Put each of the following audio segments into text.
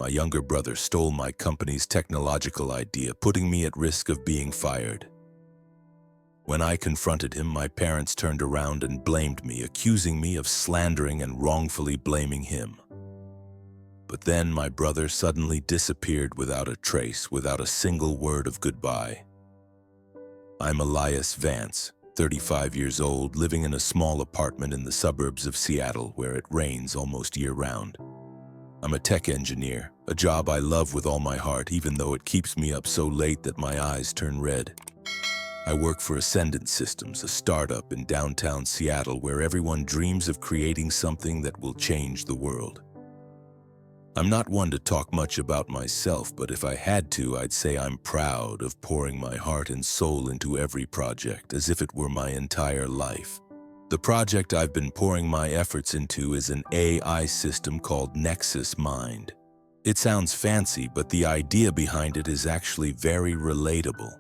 my younger brother stole my company's technological idea, putting me at risk of being fired. When I confronted him, my parents turned around and blamed me, accusing me of slandering and wrongfully blaming him. But then my brother suddenly disappeared without a trace, without a single word of goodbye. I'm Elias Vance, 35 years old, living in a small apartment in the suburbs of Seattle where it rains almost year-round. I'm a tech engineer, a job I love with all my heart, even though it keeps me up so late that my eyes turn red. I work for Ascendant Systems, a startup in downtown Seattle where everyone dreams of creating something that will change the world. I'm not one to talk much about myself, but if I had to, I'd say I'm proud of pouring my heart and soul into every project as if it were my entire life. The project I've been pouring my efforts into is an AI system called NexusMind. It sounds fancy, but the idea behind it is actually very relatable.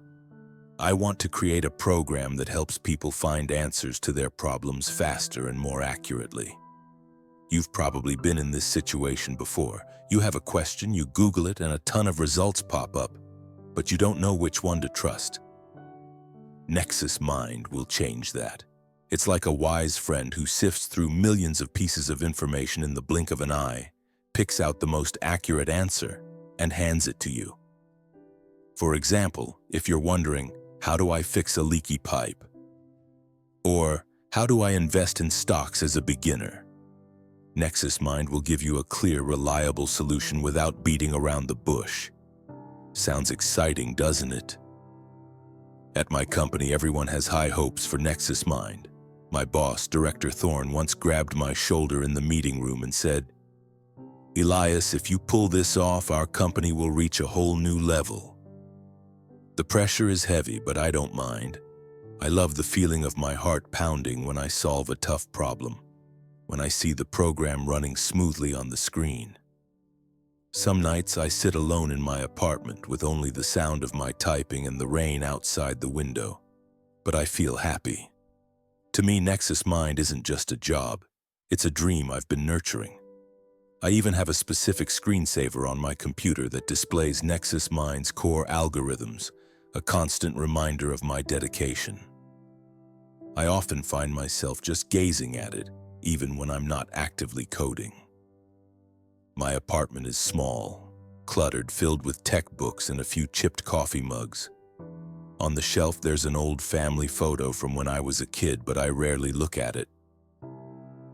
I want to create a program that helps people find answers to their problems faster and more accurately. You've probably been in this situation before. You have a question, you Google it, and a ton of results pop up, but you don't know which one to trust. NexusMind will change that. It's like a wise friend who sifts through millions of pieces of information in the blink of an eye, picks out the most accurate answer, and hands it to you. For example, if you're wondering, how do I fix a leaky pipe? Or, how do I invest in stocks as a beginner? NexusMind will give you a clear, reliable solution without beating around the bush. Sounds exciting, doesn't it? At my company, everyone has high hopes for NexusMind. My boss, Director Thorne, once grabbed my shoulder in the meeting room and said, "Elias, if you pull this off, our company will reach a whole new level." The pressure is heavy, but I don't mind. I love the feeling of my heart pounding when I solve a tough problem, when I see the program running smoothly on the screen. Some nights I sit alone in my apartment with only the sound of my typing and the rain outside the window, but I feel happy. To me, NexusMind isn't just a job, it's a dream I've been nurturing. I even have a specific screensaver on my computer that displays NexusMind's core algorithms, a constant reminder of my dedication. I often find myself just gazing at it, even when I'm not actively coding. My apartment is small, cluttered, filled with tech books and a few chipped coffee mugs. On the shelf, there's an old family photo from when I was a kid, but I rarely look at it.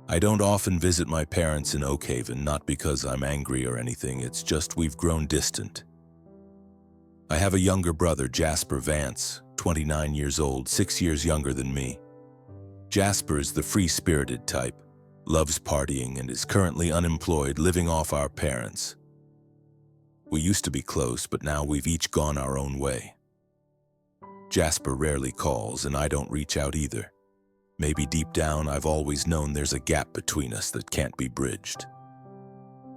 I don't often visit my parents in Oak Haven, not because I'm angry or anything, it's just we've grown distant. I have a younger brother, Jasper Vance, 29 years old, 6 years younger than me. Jasper is the free-spirited type, loves partying, and is currently unemployed, living off our parents. We used to be close, but now we've each gone our own way. Jasper rarely calls, and I don't reach out either. Maybe deep down, I've always known there's a gap between us that can't be bridged.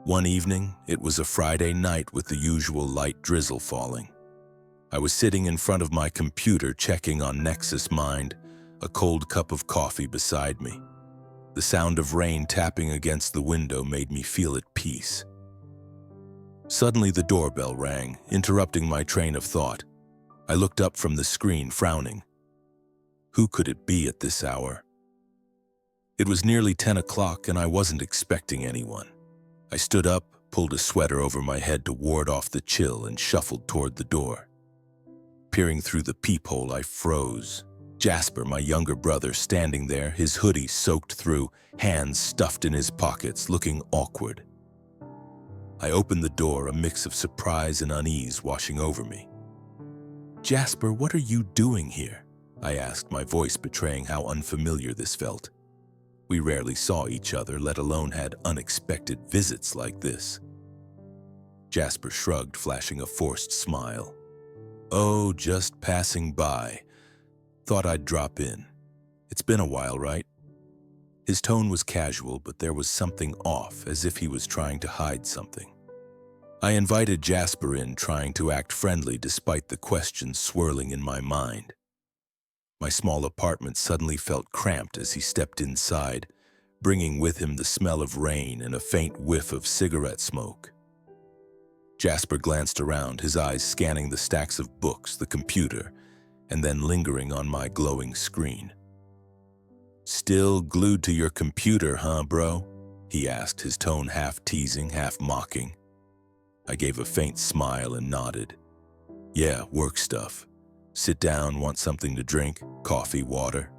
One evening, it was a Friday night with the usual light drizzle falling. I was sitting in front of my computer checking on NexusMind, a cold cup of coffee beside me. The sound of rain tapping against the window made me feel at peace. Suddenly the doorbell rang, interrupting my train of thought. I looked up from the screen, frowning. Who could it be at this hour? It was nearly 10 o'clock and I wasn't expecting anyone. I stood up, pulled a sweater over my head to ward off the chill, and shuffled toward the door. Peering through the peephole, I froze. Jasper, my younger brother, standing there, his hoodie soaked through, hands stuffed in his pockets, looking awkward. I opened the door, a mix of surprise and unease washing over me. "Jasper, what are you doing here?" I asked, my voice betraying how unfamiliar this felt. We rarely saw each other, let alone had unexpected visits like this. Jasper shrugged, flashing a forced smile. "Oh, just passing by. Thought I'd drop in. It's been a while, right?" His tone was casual, but there was something off, as if he was trying to hide something. I invited Jasper in, trying to act friendly despite the questions swirling in my mind. My small apartment suddenly felt cramped as he stepped inside, bringing with him the smell of rain and a faint whiff of cigarette smoke. Jasper glanced around, his eyes scanning the stacks of books, the computer, and then lingering on my glowing screen. "Still glued to your computer, huh, bro?" he asked, his tone half teasing, half mocking. I gave a faint smile and nodded. "Yeah, work stuff. Sit down, want something to drink? Coffee, water?"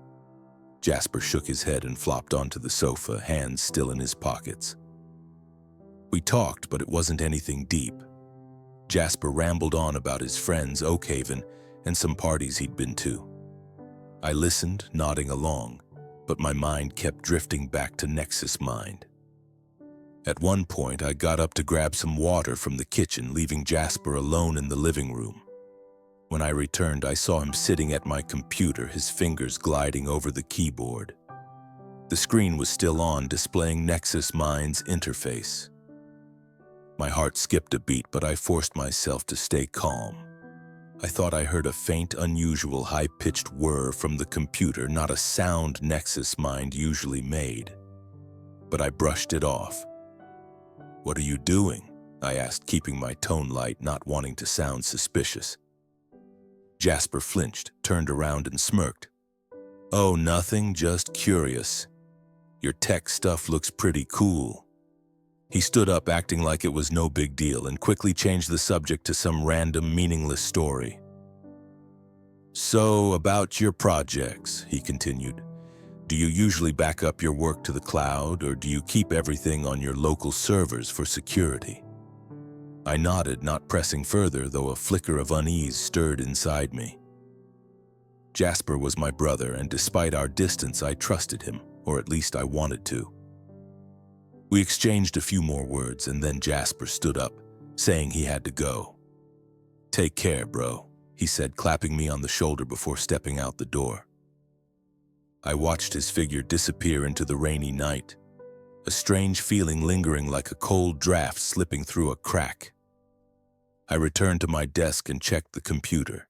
Jasper shook his head and flopped onto the sofa, hands still in his pockets. We talked, but it wasn't anything deep. Jasper rambled on about his friends, Oakhaven, and some parties he'd been to. I listened, nodding along, but my mind kept drifting back to NexusMind. At one point, I got up to grab some water from the kitchen, leaving Jasper alone in the living room. When I returned, I saw him sitting at my computer, his fingers gliding over the keyboard. The screen was still on, displaying NexusMind's interface. My heart skipped a beat, but I forced myself to stay calm. I thought I heard a faint, unusual, high-pitched whir from the computer, not a sound NexusMind usually made. But I brushed it off. "What are you doing?" I asked, keeping my tone light, not wanting to sound suspicious. Jasper flinched, turned around and smirked. "Oh, nothing, just curious. Your tech stuff looks pretty cool." He stood up, acting like it was no big deal, and quickly changed the subject to some random, meaningless story. "So, about your projects," he continued. "Do you usually back up your work to the cloud, or do you keep everything on your local servers for security?" I nodded, not pressing further, though a flicker of unease stirred inside me. Jasper was my brother, and despite our distance, I trusted him, or at least I wanted to. We exchanged a few more words, and then Jasper stood up, saying he had to go. "Take care, bro," he said, clapping me on the shoulder before stepping out the door. I watched his figure disappear into the rainy night, a strange feeling lingering like a cold draft slipping through a crack. I returned to my desk and checked the computer.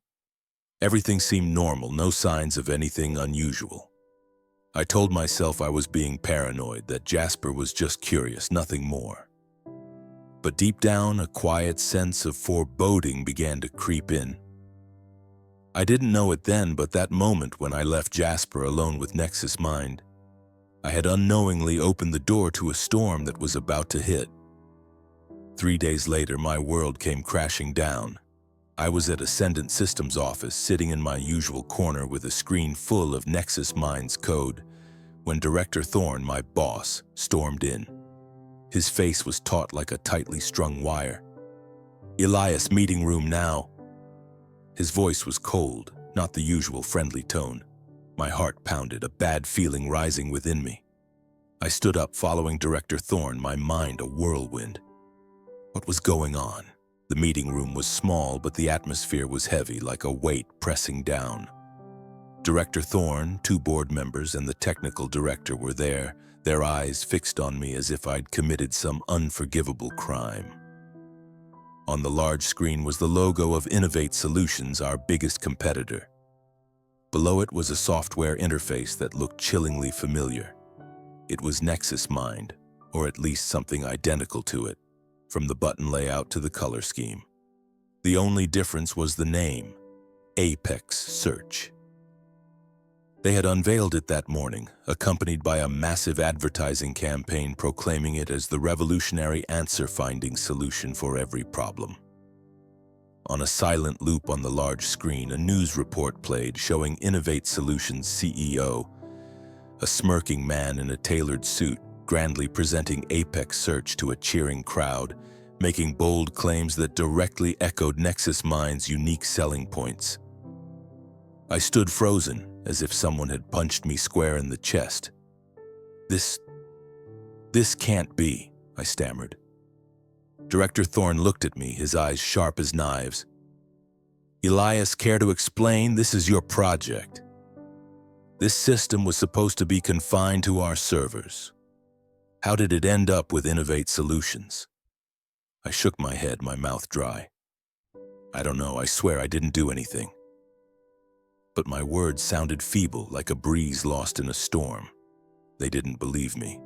Everything seemed normal, no signs of anything unusual. I told myself I was being paranoid, that Jasper was just curious, nothing more. But deep down, a quiet sense of foreboding began to creep in. I didn't know it then, but that moment when I left Jasper alone with NexusMind, I had unknowingly opened the door to a storm that was about to hit. 3 days later, my world came crashing down. I was at Ascendant Systems office, sitting in my usual corner with a screen full of NexusMind's code, when Director Thorne, my boss, stormed in. His face was taut like a tightly strung wire. "Elias, meeting room now." His voice was cold, not the usual friendly tone. My heart pounded, a bad feeling rising within me. I stood up, following Director Thorne, my mind a whirlwind. What was going on? The meeting room was small, but the atmosphere was heavy, like a weight pressing down. Director Thorne, 2 board members, and the technical director were there, their eyes fixed on me as if I'd committed some unforgivable crime. On the large screen was the logo of Innovate Solutions, our biggest competitor. Below it was a software interface that looked chillingly familiar. It was NexusMind, or at least something identical to it, from the button layout to the color scheme. The only difference was the name, Apex Search. They had unveiled it that morning, accompanied by a massive advertising campaign proclaiming it as the revolutionary answer-finding solution for every problem. On a silent loop on the large screen, a news report played showing Innovate Solutions CEO, a smirking man in a tailored suit, grandly presenting Apex Search to a cheering crowd, making bold claims that directly echoed NexusMind's unique selling points. I stood frozen, as if someone had punched me square in the chest. This can't be," I stammered. Director Thorne looked at me, his eyes sharp as knives. "Elias, care to explain? This is your project. This system was supposed to be confined to our servers. How did it end up with Innovate Solutions?" I shook my head, my mouth dry. "I don't know, I swear I didn't do anything." But my words sounded feeble, like a breeze lost in a storm. They didn't believe me.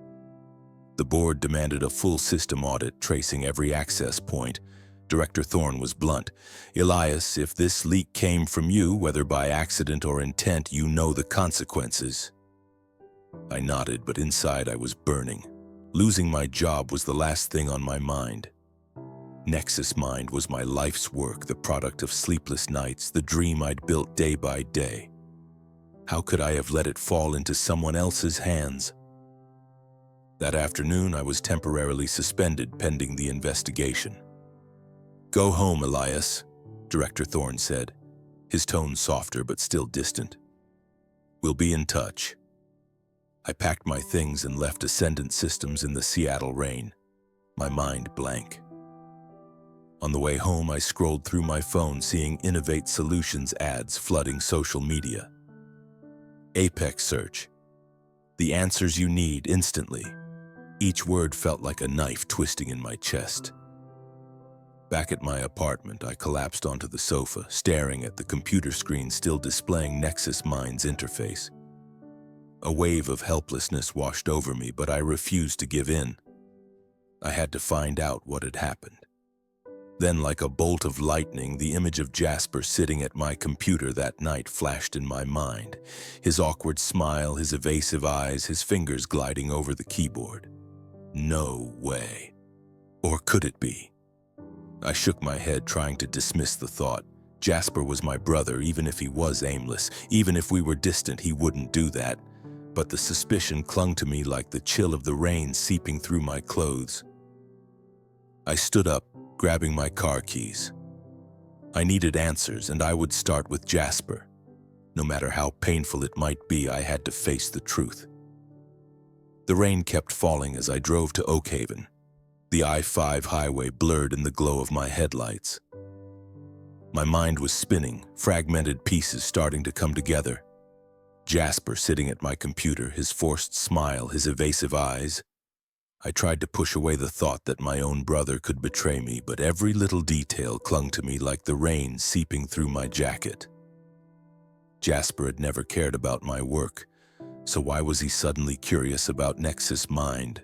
The board demanded a full system audit, tracing every access point, Director Thorne was blunt. Elias, if this leak came from you, whether by accident or intent, you know the consequences. I nodded, but inside I was burning. Losing my job was the last thing on my mind. NexusMind was my life's work, the product of sleepless nights, the dream I'd built day by day. How could I have let it fall into someone else's hands? That afternoon, I was temporarily suspended pending the investigation. "Go home, Elias," Director Thorne said, his tone softer but still distant. "We'll be in touch." I packed my things and left Ascendant Systems in the Seattle rain, my mind blank. On the way home, I scrolled through my phone, seeing Innovate Solutions ads flooding social media. Apex search. The answers you need instantly. Each word felt like a knife twisting in my chest. Back at my apartment, I collapsed onto the sofa, staring at the computer screen still displaying NexusMind's interface. A wave of helplessness washed over me, but I refused to give in. I had to find out what had happened. Then, like a bolt of lightning, the image of Jasper sitting at my computer that night flashed in my mind. His awkward smile, his evasive eyes, his fingers gliding over the keyboard. No way. Or could it be? I shook my head, trying to dismiss the thought. Jasper was my brother, even if he was aimless. Even if we were distant, he wouldn't do that. But the suspicion clung to me like the chill of the rain seeping through my clothes. I stood up, grabbing my car keys. I needed answers, and I would start with Jasper. No matter how painful it might be, I had to face the truth. The rain kept falling as I drove to Oakhaven. The I-5 highway blurred in the glow of my headlights. My mind was spinning, fragmented pieces starting to come together. Jasper sitting at my computer, his forced smile, his evasive eyes. I tried to push away the thought that my own brother could betray me, but every little detail clung to me like the rain seeping through my jacket. Jasper had never cared about my work, so why was he suddenly curious about NexusMind?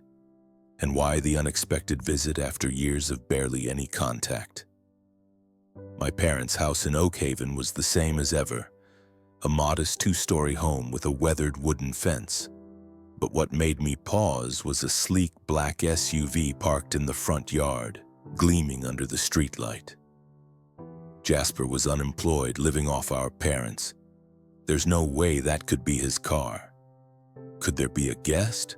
And why the unexpected visit after years of barely any contact? My parents' house in Oakhaven was the same as ever, a modest two-story home with a weathered wooden fence. But what made me pause was a sleek black SUV parked in the front yard, gleaming under the streetlight. Jasper was unemployed, living off our parents. There's no way that could be his car. Could there be a guest?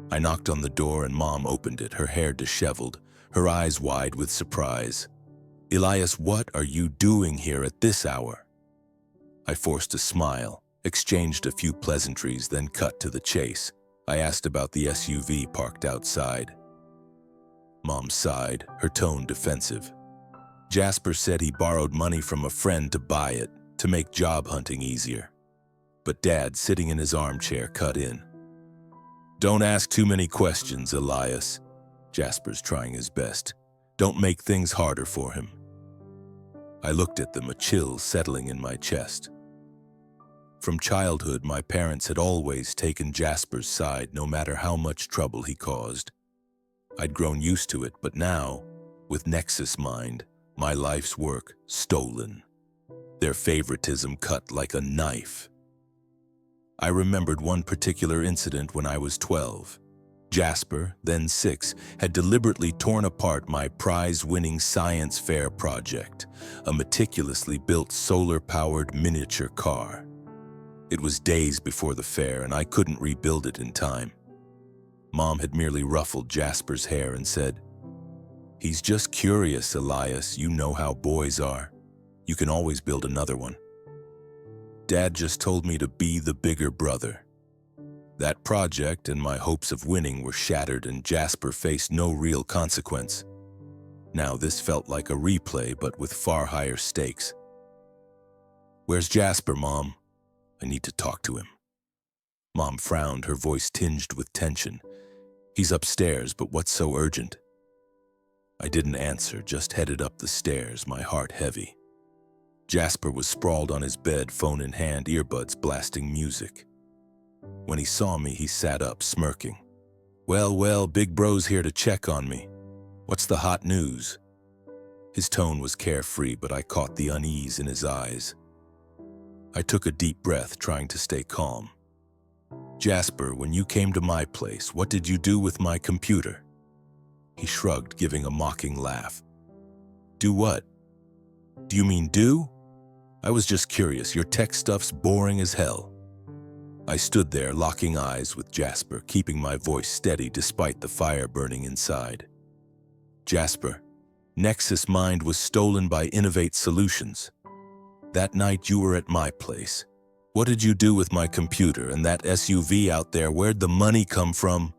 I knocked on the door and Mom opened it, her hair disheveled, her eyes wide with surprise. "Elias, what are you doing here at this hour?" I forced a smile, exchanged a few pleasantries, then cut to the chase. I asked about the SUV parked outside. Mom sighed, her tone defensive. Jasper said he borrowed money from a friend to buy it, to make job hunting easier. But Dad, sitting in his armchair, cut in. "Don't ask too many questions, Elias." Jasper's trying his best. "Don't make things harder for him." I looked at them, a chill settling in my chest. From childhood, my parents had always taken Jasper's side, no matter how much trouble he caused. I'd grown used to it, but now, with NexusMind, my life's work stolen. Their favoritism cut like a knife. I remembered one particular incident when I was 12. Jasper, then 6, had deliberately torn apart my prize-winning science fair project, a meticulously built solar-powered miniature car. It was days before the fair, and I couldn't rebuild it in time. Mom had merely ruffled Jasper's hair and said, "He's just curious, Elias. You know how boys are. You can always build another one." Dad just told me to be the bigger brother. That project and my hopes of winning were shattered, and Jasper faced no real consequence. Now this felt like a replay, but with far higher stakes. "Where's Jasper, Mom? I need to talk to him." Mom frowned, her voice tinged with tension. "He's upstairs, but what's so urgent?" I didn't answer, just headed up the stairs, my heart heavy. Jasper was sprawled on his bed, phone in hand, earbuds blasting music. When he saw me, he sat up, smirking. Well, big bro's here to check on me. What's the hot news?" His tone was carefree, but I caught the unease in his eyes. I took a deep breath, trying to stay calm. "Jasper, when you came to my place, what did you do with my computer?" He shrugged, giving a mocking laugh. "Do what? Do you mean do?" "I was just curious. Your tech stuff's boring as hell." I stood there, locking eyes with Jasper, keeping my voice steady despite the fire burning inside. "Jasper, NexusMind was stolen by Innovate Solutions. That night you were at my place. What did you do with my computer and that SUV out there? Where'd the money come from?"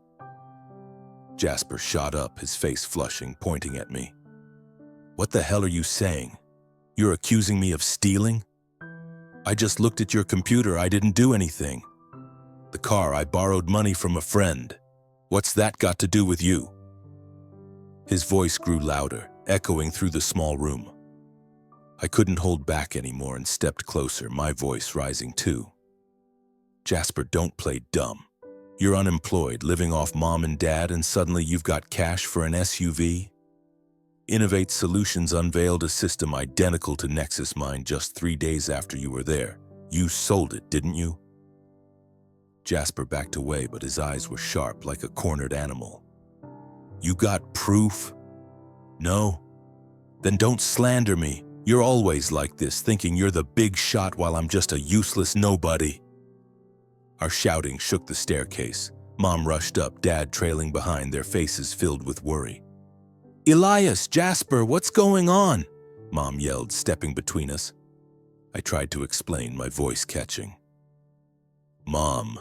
Jasper shot up, his face flushing, pointing at me. "What the hell are you saying? You're accusing me of stealing?" "I just looked at your computer. I didn't do anything. The car, I borrowed money from a friend. What's that got to do with you?" His voice grew louder, echoing through the small room. I couldn't hold back anymore and stepped closer, my voice rising too. "Jasper, don't play dumb. You're unemployed, living off mom and dad, and suddenly you've got cash for an SUV? Innovate Solutions unveiled a system identical to NexusMind just 3 days after you were there. You sold it, didn't you?" Jasper backed away, but his eyes were sharp like a cornered animal. "You got proof?" "No." "Then don't slander me. You're always like this, thinking you're the big shot while I'm just a useless nobody." Our shouting shook the staircase. Mom rushed up, Dad trailing behind, their faces filled with worry. "Elias, Jasper, what's going on?" Mom yelled, stepping between us. I tried to explain, my voice catching. "Mom,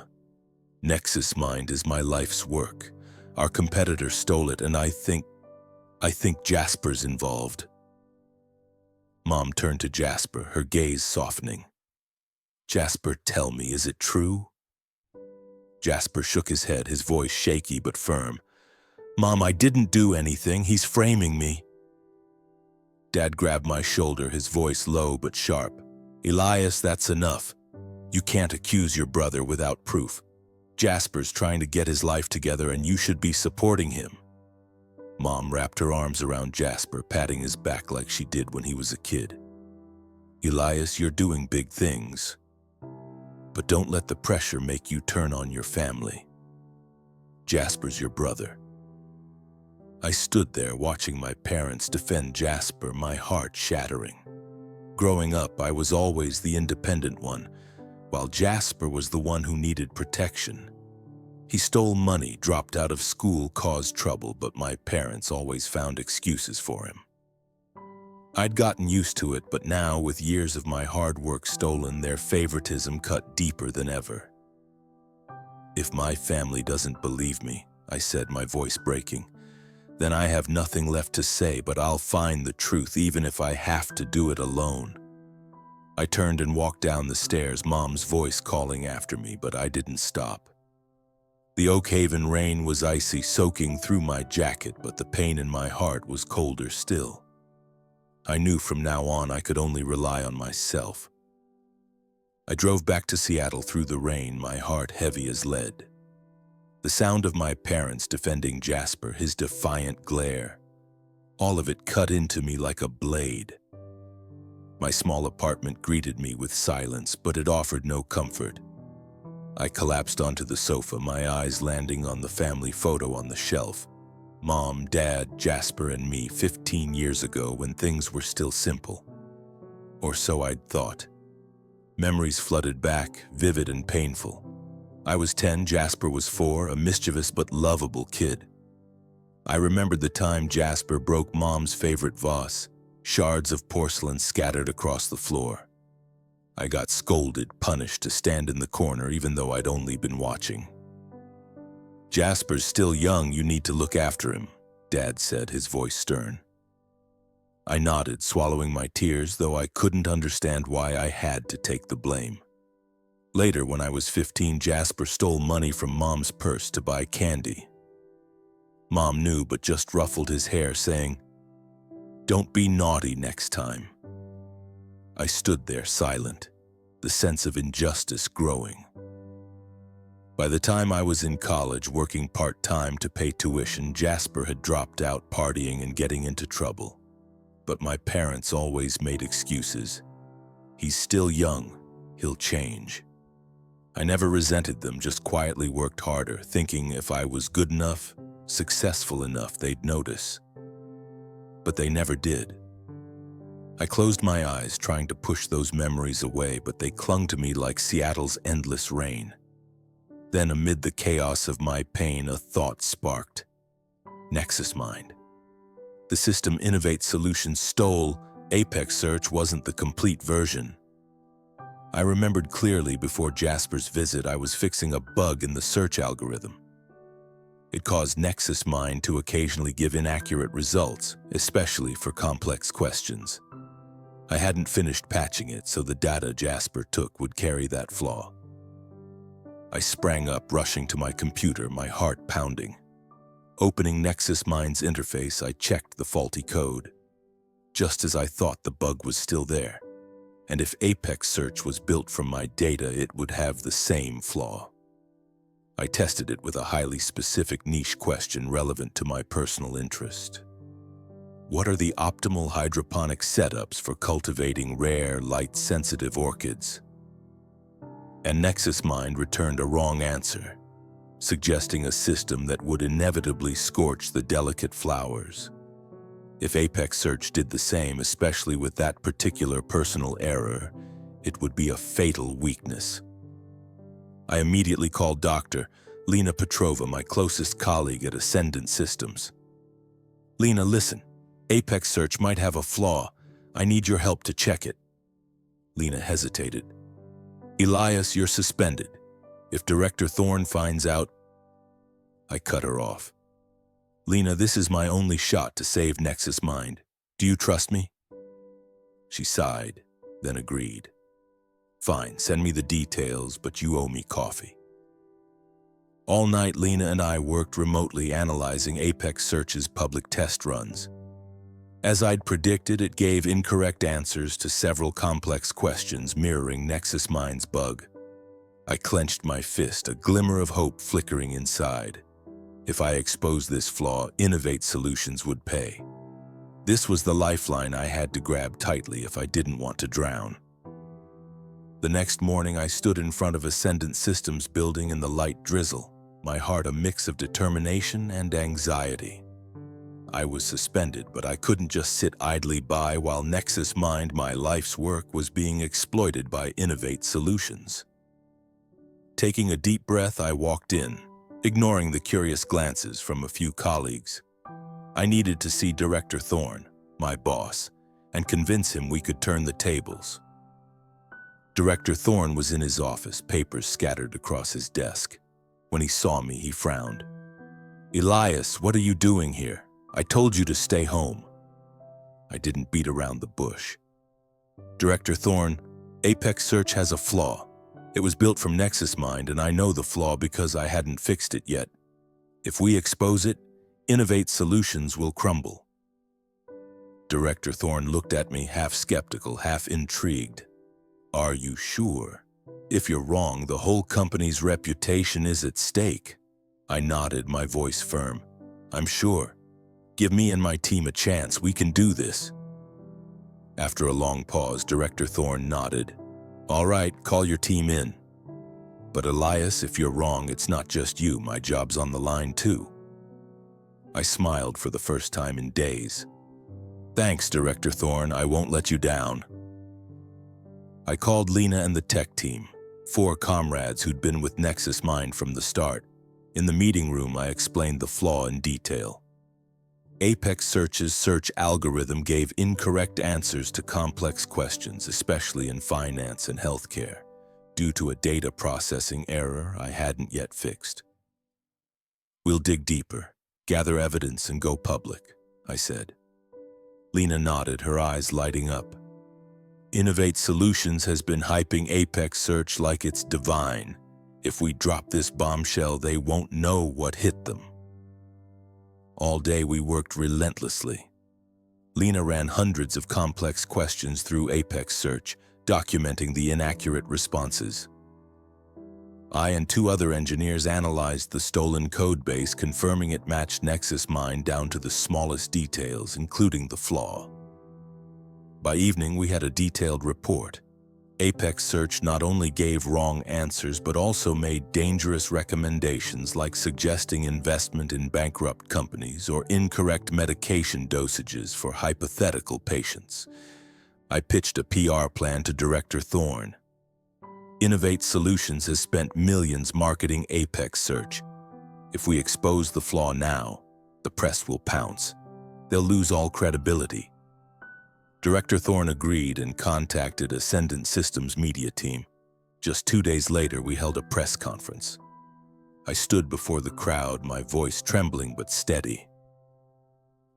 NexusMind is my life's work. Our competitor stole it, and I think Jasper's involved." Mom turned to Jasper, her gaze softening. "Jasper, tell me, is it true?" Jasper shook his head, his voice shaky but firm. "Mom, I didn't do anything. He's framing me." Dad grabbed my shoulder, his voice low but sharp. "Elias, that's enough. You can't accuse your brother without proof. Jasper's trying to get his life together, and you should be supporting him." Mom wrapped her arms around Jasper, patting his back like she did when he was a kid. "Elias, you're doing big things. But don't let the pressure make you turn on your family. Jasper's your brother." I stood there watching my parents defend Jasper, my heart shattering. Growing up, I was always the independent one, while Jasper was the one who needed protection. He stole money, dropped out of school, caused trouble, but my parents always found excuses for him. I'd gotten used to it, but now, with years of my hard work stolen, their favoritism cut deeper than ever. "If my family doesn't believe me," I said, my voice breaking, "then I have nothing left to say, but I'll find the truth, even if I have to do it alone." I turned and walked down the stairs, Mom's voice calling after me, but I didn't stop. The Oak Haven rain was icy, soaking through my jacket, but the pain in my heart was colder still. I knew from now on I could only rely on myself. I drove back to Seattle through the rain, my heart heavy as lead. The sound of my parents defending Jasper, his defiant glare, all of it cut into me like a blade. My small apartment greeted me with silence, but it offered no comfort. I collapsed onto the sofa, my eyes landing on the family photo on the shelf. Mom, Dad, Jasper, and me 15 years ago when things were still simple. Or so I'd thought. Memories flooded back, vivid and painful. I was 10, Jasper was 4, a mischievous but lovable kid. I remembered the time Jasper broke Mom's favorite vase, shards of porcelain scattered across the floor. I got scolded, punished to stand in the corner even though I'd only been watching. "Jasper's still young, you need to look after him," Dad said, his voice stern. I nodded, swallowing my tears, though I couldn't understand why I had to take the blame. Later, when I was 15, Jasper stole money from Mom's purse to buy candy. Mom knew but just ruffled his hair, saying, "Don't be naughty next time." I stood there silent, the sense of injustice growing. By the time I was in college, working part-time to pay tuition, Jasper had dropped out, partying and getting into trouble. But my parents always made excuses. He's still young, he'll change. I never resented them, just quietly worked harder, thinking if I was good enough, successful enough, they'd notice. But they never did. I closed my eyes, trying to push those memories away, but they clung to me like Seattle's endless rain. Then, amid the chaos of my pain, a thought sparked. NexusMind. The system Innovate Solutions stole. Apex Search wasn't the complete version. I remembered clearly before Jasper's visit, I was fixing a bug in the search algorithm. It caused NexusMind to occasionally give inaccurate results, especially for complex questions. I hadn't finished patching it, so the data Jasper took would carry that flaw. I sprang up, rushing to my computer, my heart pounding. Opening NexusMind's interface, I checked the faulty code. Just as I thought, the bug was still there. And if Apex Search was built from my data, it would have the same flaw. I tested it with a highly specific niche question relevant to my personal interest. What are the optimal hydroponic setups for cultivating rare, light-sensitive orchids? And NexusMind returned a wrong answer, suggesting a system that would inevitably scorch the delicate flowers. If Apex Search did the same, especially with that particular personal error, it would be a fatal weakness. I immediately called Dr. Lena Petrova, my closest colleague at Ascendant Systems. Lena, listen. Apex Search might have a flaw. I need your help to check it. Lena hesitated. Elias, you're suspended. If Director Thorne finds out... I cut her off. Lena, this is my only shot to save NexusMind. Do you trust me? She sighed, then agreed. Fine, send me the details, but you owe me coffee. All night, Lena and I worked remotely analyzing Apex Search's public test runs. As I'd predicted, it gave incorrect answers to several complex questions mirroring NexusMind's bug. I clenched my fist, a glimmer of hope flickering inside. If I exposed this flaw, Innovate Solutions would pay. This was the lifeline I had to grab tightly if I didn't want to drown. The next morning, I stood in front of Ascendant Systems building in the light drizzle, my heart a mix of determination and anxiety. I was suspended, but I couldn't just sit idly by while NexusMind, my life's work, was being exploited by Innovate Solutions. Taking a deep breath, I walked in, ignoring the curious glances from a few colleagues. I needed to see Director Thorne, my boss, and convince him we could turn the tables. Director Thorne was in his office, papers scattered across his desk. When he saw me, he frowned. Elias, what are you doing here? I told you to stay home. I didn't beat around the bush. Director Thorne, Apex Search has a flaw. It was built from NexusMind, and I know the flaw because I hadn't fixed it yet. If we expose it, Innovate Solutions will crumble. Director Thorne looked at me, half skeptical, half intrigued. Are you sure? If you're wrong, the whole company's reputation is at stake. I nodded, my voice firm. I'm sure. Give me and my team a chance. We can do this. After a long pause, Director Thorne nodded. All right, call your team in. But Elias, if you're wrong, it's not just you. My job's on the line too. I smiled for the first time in days. Thanks, Director Thorne. I won't let you down. I called Lena and the tech team, 4 comrades who'd been with NexusMind from the start. In the meeting room, I explained the flaw in detail. Apex Search's search algorithm gave incorrect answers to complex questions, especially in finance and healthcare, due to a data processing error I hadn't yet fixed. We'll dig deeper, gather evidence, and go public, I said. Lena nodded, her eyes lighting up. Innovate Solutions has been hyping Apex Search like it's divine. If we drop this bombshell, they won't know what hit them. All day we worked relentlessly. Lena ran hundreds of complex questions through Apex Search, documenting the inaccurate responses. I and 2 other engineers analyzed the stolen code base, confirming it matched NexusMind down to the smallest details, including the flaw. By evening, we had a detailed report. Apex Search not only gave wrong answers, but also made dangerous recommendations like suggesting investment in bankrupt companies or incorrect medication dosages for hypothetical patients. I pitched a PR plan to Director Thorne. Innovate Solutions has spent millions marketing Apex Search. If we expose the flaw now, the press will pounce. They'll lose all credibility. Director Thorne agreed and contacted Ascendant Systems media team. Just 2 days later, we held a press conference. I stood before the crowd, my voice trembling but steady.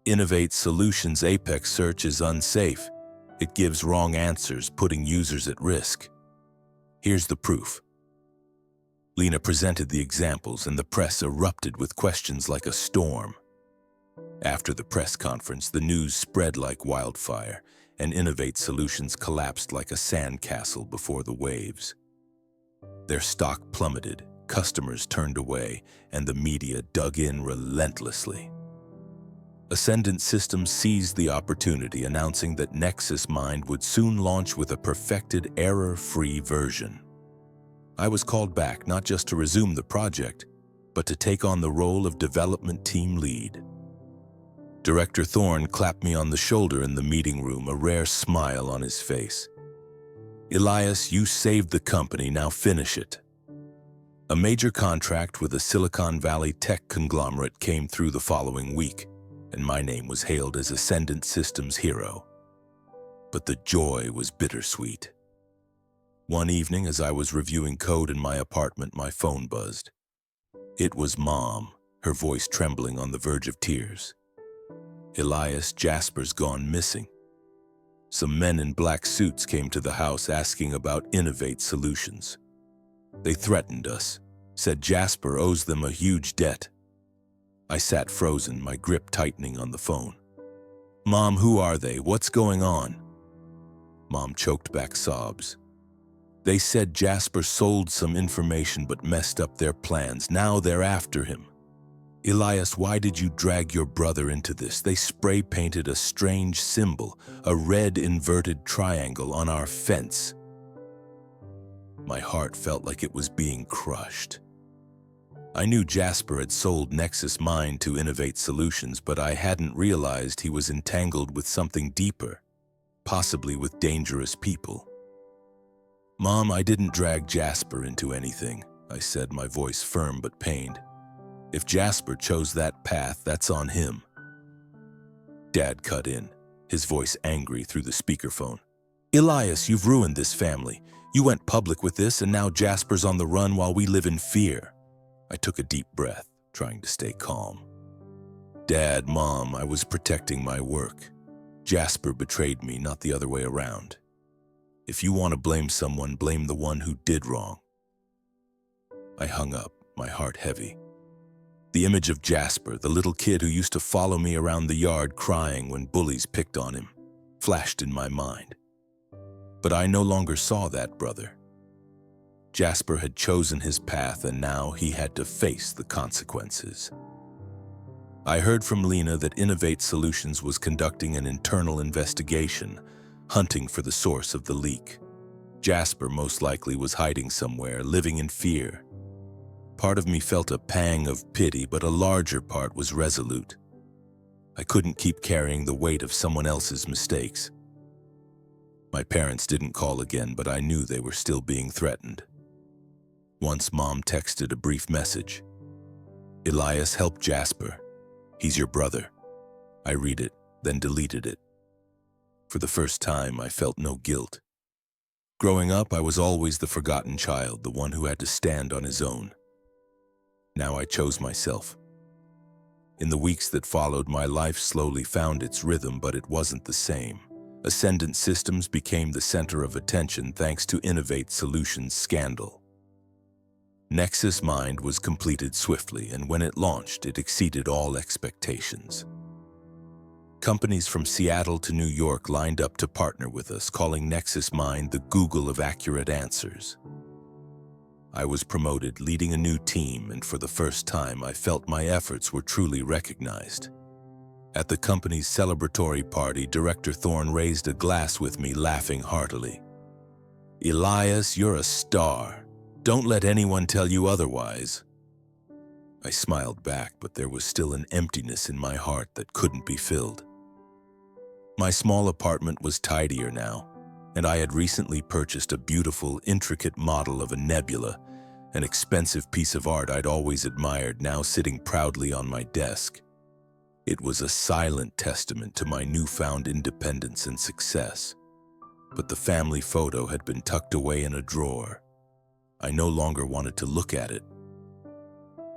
Innovate Solutions Apex Search is unsafe. It gives wrong answers, putting users at risk. Here's the proof. Lena presented the examples and the press erupted with questions like a storm. After the press conference, the news spread like wildfire, and Innovate Solutions collapsed like a sandcastle before the waves. Their stock plummeted, customers turned away, and the media dug in relentlessly. Ascendant Systems seized the opportunity, announcing that NexusMind would soon launch with a perfected, error-free version. I was called back not just to resume the project, but to take on the role of development team lead. Director Thorne clapped me on the shoulder in the meeting room, a rare smile on his face. "Elias, you saved the company, now finish it." A major contract with a Silicon Valley tech conglomerate came through the following week, and my name was hailed as Ascendant Systems hero. But the joy was bittersweet. One evening, as I was reviewing code in my apartment, my phone buzzed. It was Mom, her voice trembling on the verge of tears. "Elias, Jasper's gone missing. Some men in black suits came to the house asking about Innovate Solutions. They threatened us, said Jasper owes them a huge debt." I sat frozen, my grip tightening on the phone. "Mom, who are they? What's going on?" Mom choked back sobs. "They said Jasper sold some information but messed up their plans. Now they're after him. Elias, why did you drag your brother into this? They spray-painted a strange symbol, a red inverted triangle on our fence." My heart felt like it was being crushed. I knew Jasper had sold NexusMind to Innovate Solutions, but I hadn't realized he was entangled with something deeper, possibly with dangerous people. "Mom, I didn't drag Jasper into anything," I said, my voice firm but pained. "If Jasper chose that path, that's on him." Dad cut in, his voice angry through the speakerphone. "Elias, you've ruined this family. You went public with this, and now Jasper's on the run while we live in fear." I took a deep breath, trying to stay calm. "Dad, Mom, I was protecting my work. Jasper betrayed me, not the other way around. If you want to blame someone, blame the one who did wrong." I hung up, my heart heavy. The image of Jasper, the little kid who used to follow me around the yard crying when bullies picked on him, flashed in my mind. But I no longer saw that brother. Jasper had chosen his path, and now he had to face the consequences. I heard from Lena that Innovate Solutions was conducting an internal investigation, hunting for the source of the leak. Jasper most likely was hiding somewhere, living in fear. Part of me felt a pang of pity, but a larger part was resolute. I couldn't keep carrying the weight of someone else's mistakes. My parents didn't call again, but I knew they were still being threatened. Once Mom texted a brief message. "Elias, help Jasper. He's your brother." I read it, then deleted it. For the first time, I felt no guilt. Growing up, I was always the forgotten child, the one who had to stand on his own. Now I chose myself. In the weeks that followed, my life slowly found its rhythm, but it wasn't the same. Ascendant Systems became the center of attention thanks to Innovate Solutions' scandal. NexusMind was completed swiftly, and when it launched, it exceeded all expectations. Companies from Seattle to New York lined up to partner with us, calling NexusMind the Google of accurate answers. I was promoted, leading a new team, and for the first time, I felt my efforts were truly recognized. At the company's celebratory party, Director Thorne raised a glass with me, laughing heartily. "Elias, you're a star. Don't let anyone tell you otherwise." I smiled back, but there was still an emptiness in my heart that couldn't be filled. My small apartment was tidier now, and I had recently purchased a beautiful, intricate model of a nebula, an expensive piece of art I'd always admired, now sitting proudly on my desk. It was a silent testament to my newfound independence and success. But the family photo had been tucked away in a drawer. I no longer wanted to look at it.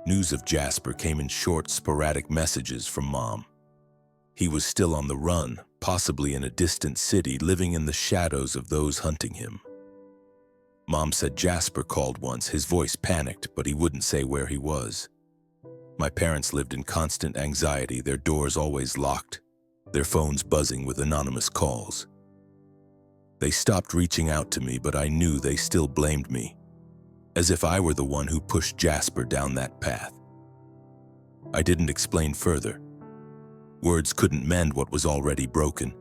News of Jasper came in short, sporadic messages from Mom. He was still on the run, possibly in a distant city, living in the shadows of those hunting him. Mom said Jasper called once, his voice panicked, but he wouldn't say where he was. My parents lived in constant anxiety, their doors always locked, their phones buzzing with anonymous calls. They stopped reaching out to me, but I knew they still blamed me, as if I were the one who pushed Jasper down that path. I didn't explain further. Words couldn't mend what was already broken.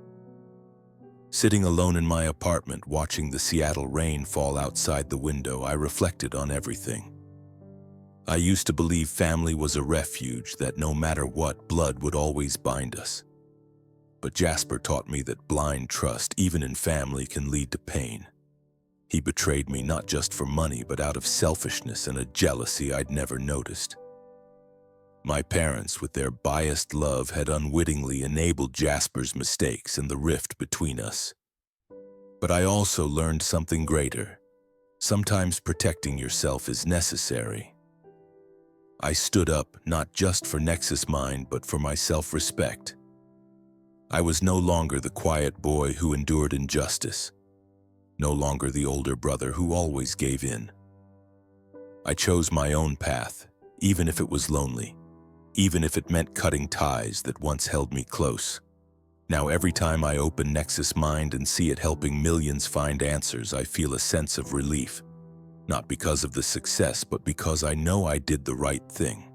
Sitting alone in my apartment, watching the Seattle rain fall outside the window, I reflected on everything. I used to believe family was a refuge, that no matter what, blood would always bind us. But Jasper taught me that blind trust, even in family, can lead to pain. He betrayed me not just for money, but out of selfishness and a jealousy I'd never noticed. My parents, with their biased love, had unwittingly enabled Jasper's mistakes and the rift between us. But I also learned something greater. Sometimes protecting yourself is necessary. I stood up, not just for NexusMind, but for my self-respect. I was no longer the quiet boy who endured injustice, no longer the older brother who always gave in. I chose my own path, even if it was lonely, even if it meant cutting ties that once held me close. Now every time I open NexusMind and see it helping millions find answers, I feel a sense of relief, not because of the success, but because I know I did the right thing.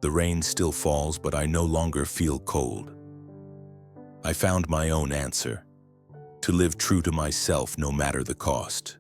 The rain still falls, but I no longer feel cold. I found my own answer: to live true to myself no matter the cost.